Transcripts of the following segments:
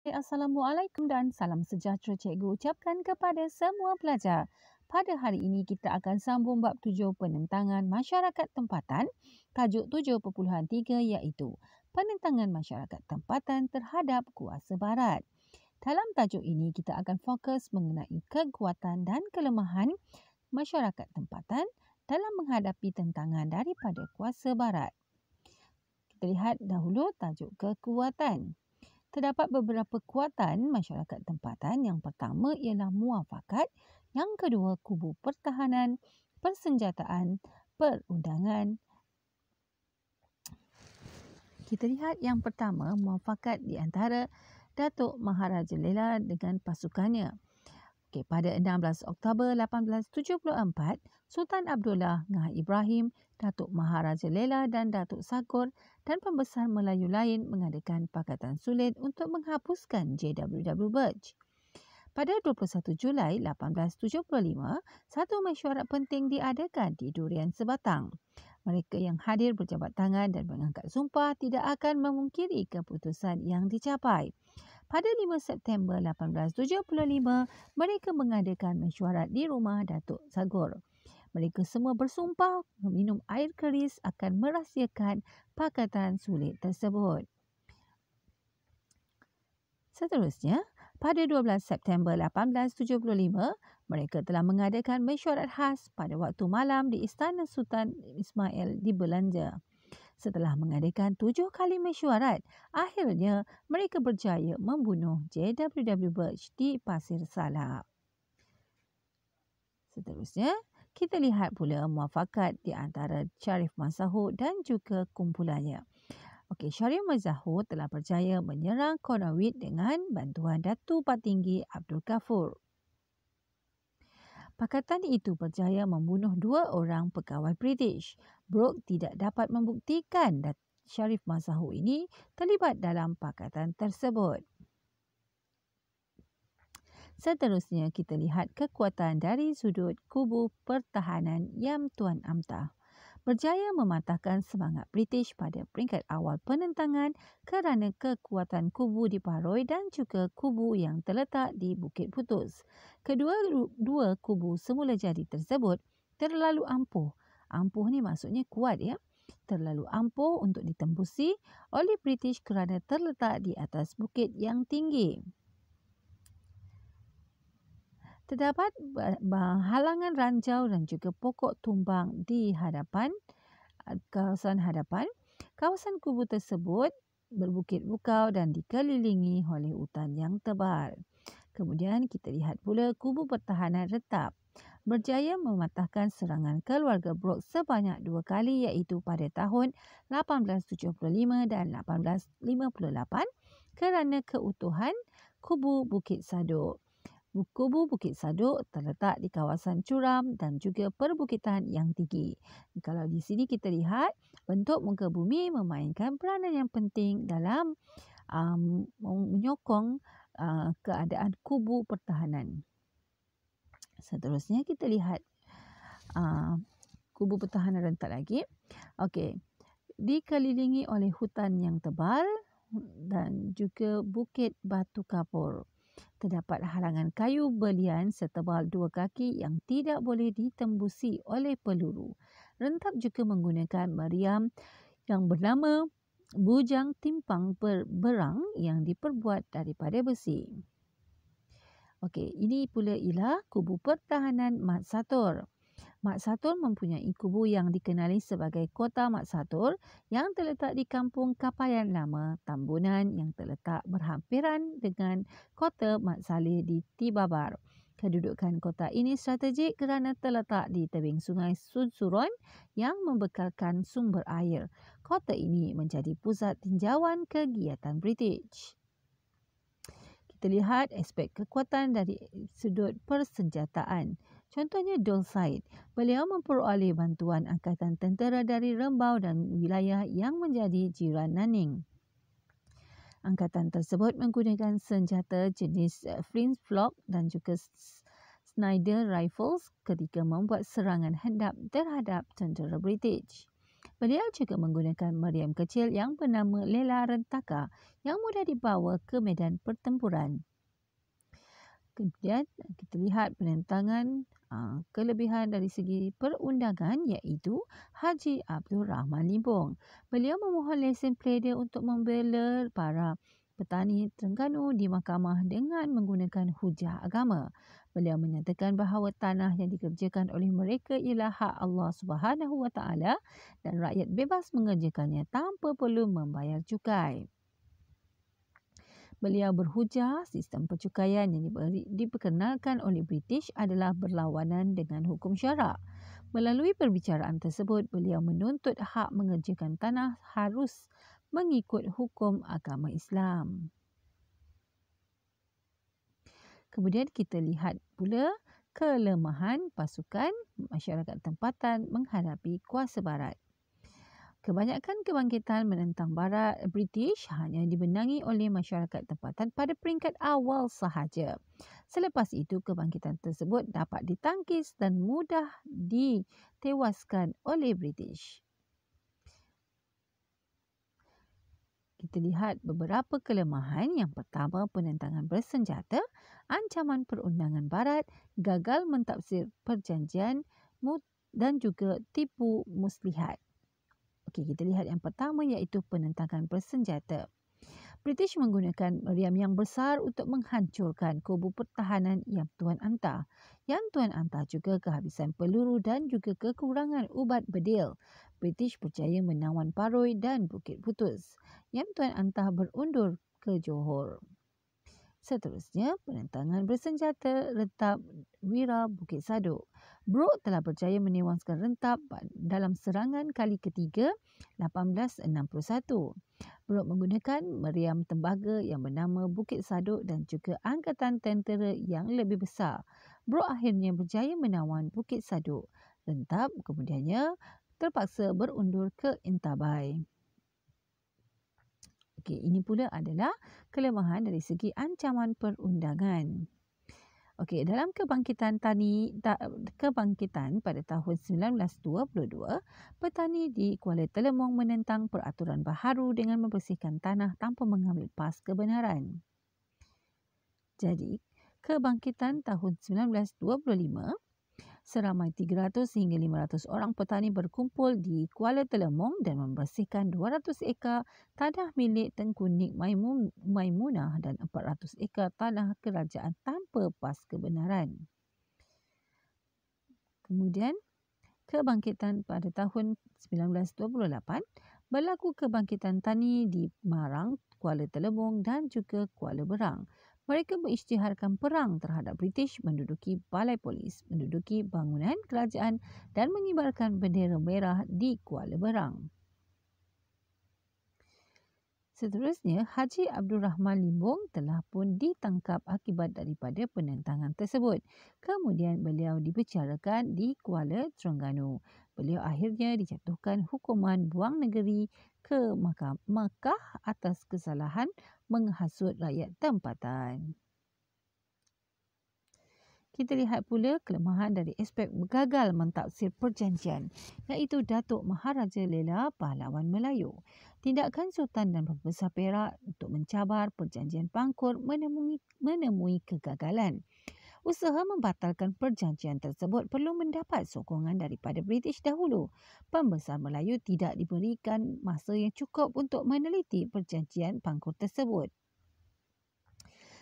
Assalamualaikum dan salam sejahtera cikgu ucapkan kepada semua pelajar. Pada hari ini kita akan sambung bab 7 penentangan masyarakat tempatan, tajuk 7.3 iaitu penentangan masyarakat tempatan terhadap kuasa barat. Dalam tajuk ini kita akan fokus mengenai kekuatan dan kelemahan masyarakat tempatan dalam menghadapi tentangan daripada kuasa barat. Kita lihat dahulu tajuk kekuatan. Terdapat beberapa kekuatan masyarakat tempatan. Yang pertama ialah muafakat, yang kedua kubu pertahanan, persenjataan, perundangan. Kita lihat yang pertama, muafakat di antara Datuk Maharaja Lela dengan pasukannya. Pada 16 Oktober 1874, Sultan Abdullah Ngah Ibrahim, Datuk Maharaja Lela dan Datuk Sakur dan pembesar Melayu lain mengadakan Pakatan Sulit untuk menghapuskan JWW Birch. Pada 21 Julai 1875, satu mesyuarat penting diadakan di Durian Sebatang. Mereka yang hadir berjabat tangan dan mengangkat sumpah tidak akan memungkiri keputusan yang dicapai. Pada 5 September 1875, mereka mengadakan mesyuarat di rumah Datuk Sagur. Mereka semua bersumpah meminum air keris akan merahsiakan Pakatan Sulit tersebut. Seterusnya, pada 12 September 1875, mereka telah mengadakan mesyuarat khas pada waktu malam di Istana Sultan Ismail di Belanja. Setelah mengadakan 7 kali mesyuarat, akhirnya mereka berjaya membunuh JWW Birch di Pasir Salap. Seterusnya, kita lihat pula muafakat di antara Sharif Mazahur dan juga kumpulannya. Sharif Mazahur telah berjaya menyerang Konawit dengan bantuan Datuk Patinggi Abdul Ghafur. Pakatan itu berjaya membunuh 2 orang pegawai British. Brooke tidak dapat membuktikan Sharif Mazahur ini terlibat dalam pakatan tersebut. Seterusnya kita lihat kekuatan dari sudut kubu pertahanan Yam Tuan Amtah. Berjaya mematahkan semangat British pada peringkat awal penentangan kerana kekuatan kubu di Paroi dan juga kubu yang terletak di Bukit Putus. Kedua kubu semula jadi tersebut terlalu ampuh. Ampuh ni maksudnya kuat ya. Terlalu ampuh untuk ditembusi oleh British kerana terletak di atas bukit yang tinggi. Terdapat halangan ranjau dan juga pokok tumbang di kawasan hadapan. Kawasan kubu tersebut berbukit bukau dan dikelilingi oleh hutan yang tebal. Kemudian kita lihat pula kubu pertahanan retap. Berjaya mematahkan serangan keluarga Brooke sebanyak 2 kali iaitu pada tahun 1875 dan 1858 kerana keutuhan kubu Bukit Saduk. Kubu Bukit Saduk terletak di kawasan curam dan juga perbukitan yang tinggi. Kalau di sini kita lihat, bentuk muka bumi memainkan peranan yang penting dalam menyokong keadaan kubu pertahanan. Seterusnya kita lihat kubu pertahanan rentak lagi. Dikelilingi oleh hutan yang tebal dan juga bukit batu kapur. Terdapat halangan kayu belian setebal 2 kaki yang tidak boleh ditembusi oleh peluru. Rentap juga menggunakan meriam yang bernama bujang timpang berang yang diperbuat daripada besi. Ini pula ialah kubu pertahanan Mat Satur. Mat Satur mempunyai kubu yang dikenali sebagai Kota Mat Satur yang terletak di Kampung Kapayan Lama, Tambunan yang terletak berhampiran dengan Kota Mat Saleh di Tibabar. Kedudukan kota ini strategik kerana terletak di tebing sungai Sunsuron yang membekalkan sumber air. Kota ini menjadi pusat tinjauan kegiatan British. Kita lihat aspek kekuatan dari sudut persenjataan. Contohnya Dol Said. Beliau memperoleh bantuan angkatan tentera dari Rembau dan wilayah yang menjadi jiran Nanning. Angkatan tersebut menggunakan senjata jenis flintlock dan juga Snider rifles ketika membuat serangan hendap terhadap tentera British. Beliau juga menggunakan meriam kecil yang bernama Lela Rentaka yang mudah dibawa ke medan pertempuran. Kemudian kita lihat penentangan kelebihan dari segi perundangan iaitu Haji Abdul Rahman Limbong. Beliau memohon lesen pledar untuk membela para petani Terengganu di mahkamah dengan menggunakan hujah agama. Beliau menyatakan bahawa tanah yang dikerjakan oleh mereka ialah hak Allah Subhanahu Wa Taala dan rakyat bebas mengerjakannya tanpa perlu membayar cukai. Beliau berhujah sistem percukaian yang diperkenalkan oleh British adalah berlawanan dengan hukum syarak. Melalui perbicaraan tersebut, beliau menuntut hak mengerjakan tanah harus mengikut hukum agama Islam. Kemudian kita lihat pula kelemahan pasukan masyarakat tempatan menghadapi kuasa barat. Kebanyakan kebangkitan menentang barat British hanya dibenangi oleh masyarakat tempatan pada peringkat awal sahaja. Selepas itu, kebangkitan tersebut dapat ditangkis dan mudah ditewaskan oleh British. Kita lihat beberapa kelemahan. Yang pertama, penentangan bersenjata, ancaman perundangan barat, gagal mentafsir perjanjian dan juga tipu muslihat. Okey, kita lihat yang pertama iaitu penentangan bersenjata. British menggunakan meriam yang besar untuk menghancurkan kubu pertahanan Yang Tuan Anta. Yang Tuan Anta juga kehabisan peluru dan juga kekurangan ubat bedil. British berjaya menawan Paroi dan Bukit Putus. Yang Tuan Anta berundur ke Johor. Seterusnya, penentangan bersenjata Rentap Wira Bukit Saduk. Brooke telah berjaya menewaskan Rentap dalam serangan kali ketiga 1861. Brooke menggunakan meriam tembaga yang bernama Bukit Saduk dan juga angkatan tentera yang lebih besar. Brooke akhirnya berjaya menawan Bukit Saduk. Rentap kemudiannya terpaksa berundur ke Intabai. Okey, ini pula adalah kelemahan dari segi ancaman perundangan. Okey, dalam kebangkitan pada tahun 1922, petani di Kuala Telemong menentang peraturan baharu dengan membersihkan tanah tanpa mengambil pas kebenaran. Jadi, kebangkitan tahun 1925, seramai 300 hingga 500 orang petani berkumpul di Kuala Telemong dan membersihkan 200 ekar tanah milik Tengku Nik Maimunah dan 400 ekar tanah kerajaan tanpa pas kebenaran. Kemudian, kebangkitan pada tahun 1928, berlaku kebangkitan tani di Marang, Kuala Telemong dan juga Kuala Berang. Mereka mengisytiharkan perang terhadap British, menduduki balai polis, menduduki bangunan kerajaan dan mengibarkan bendera merah di Kuala Berang. Seterusnya, Haji Abdul Rahman Limbong telah pun ditangkap akibat daripada penentangan tersebut. Kemudian beliau dibicarakan di Kuala Terengganu. Beliau akhirnya dijatuhkan hukuman buang negeri ke Makkah atas kesalahan menghasut rakyat tempatan. Kita lihat pula kelemahan dari aspek gagal mentafsir perjanjian, iaitu Datuk Maharaja Lela Pahlawan Melayu. Tindakan Sultan dan Pembesar Perak untuk mencabar perjanjian Pangkur menemui kegagalan. Usaha membatalkan perjanjian tersebut perlu mendapat sokongan daripada British dahulu. Pembesar Melayu tidak diberikan masa yang cukup untuk meneliti perjanjian Pangkur tersebut.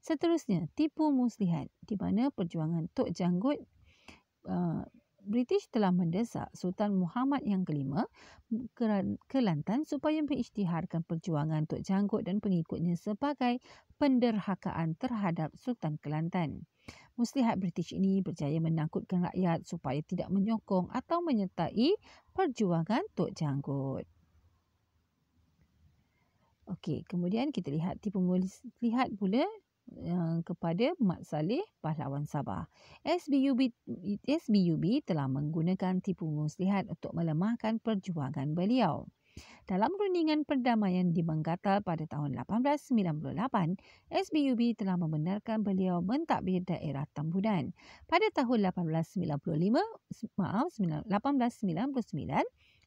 Seterusnya, tipu muslihat, di mana perjuangan Tok Janggut British telah mendesak Sultan Muhammad yang kelima Kelantan supaya mengisytiharkan perjuangan Tok Janggut dan pengikutnya sebagai penderhakaan terhadap Sultan Kelantan. Muslihat British ini berjaya menakutkan rakyat supaya tidak menyokong atau menyertai perjuangan Tok Janggut. Okey, kemudian kita lihat tipu muslihat pula kepada Mat Saleh Pahlawan Sabah. SBUB telah menggunakan tipu muslihat untuk melemahkan perjuangan beliau. Dalam rundingan perdamaian di Menggatal pada tahun 1898, SBUB telah membenarkan beliau mentadbir daerah Tambunan. Pada tahun 1899,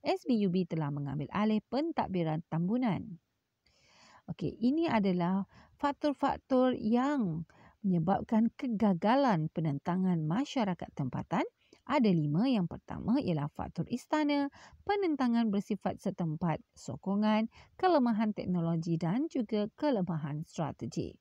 SBUB telah mengambil alih pentadbiran tambunan. Okey, ini adalah faktor-faktor yang menyebabkan kegagalan penentangan masyarakat tempatan. Ada 5. Yang pertama ialah faktor istana, penentangan bersifat setempat, sokongan, kelemahan teknologi dan juga kelemahan strategi.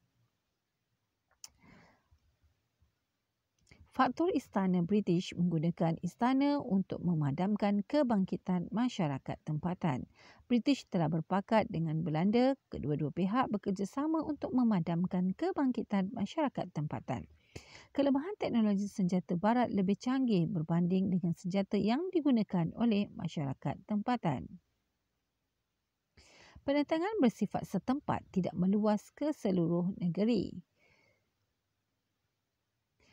Faktor istana British menggunakan istana untuk memadamkan kebangkitan masyarakat tempatan. British telah berpakat dengan Belanda, kedua-dua pihak bekerjasama untuk memadamkan kebangkitan masyarakat tempatan. Kelemahan teknologi senjata barat lebih canggih berbanding dengan senjata yang digunakan oleh masyarakat tempatan. Penentangan bersifat setempat tidak meluas ke seluruh negeri.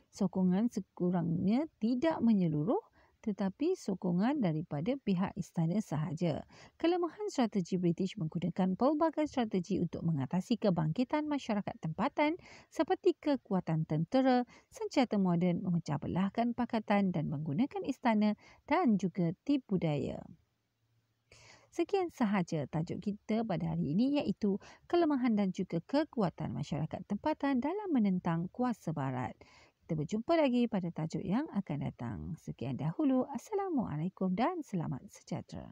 Sokongan sekurangnya tidak menyeluruh tetapi sokongan daripada pihak istana sahaja. Kelemahan strategi British menggunakan pelbagai strategi untuk mengatasi kebangkitan masyarakat tempatan seperti kekuatan tentera, senjata moden, memecah belahkan pakatan dan menggunakan istana dan juga tipu daya. Sekian sahaja tajuk kita pada hari ini iaitu kelemahan dan juga kekuatan masyarakat tempatan dalam menentang kuasa barat. Kita berjumpa lagi pada tajuk yang akan datang. Sekian dahulu. Assalamualaikum dan selamat sejahtera.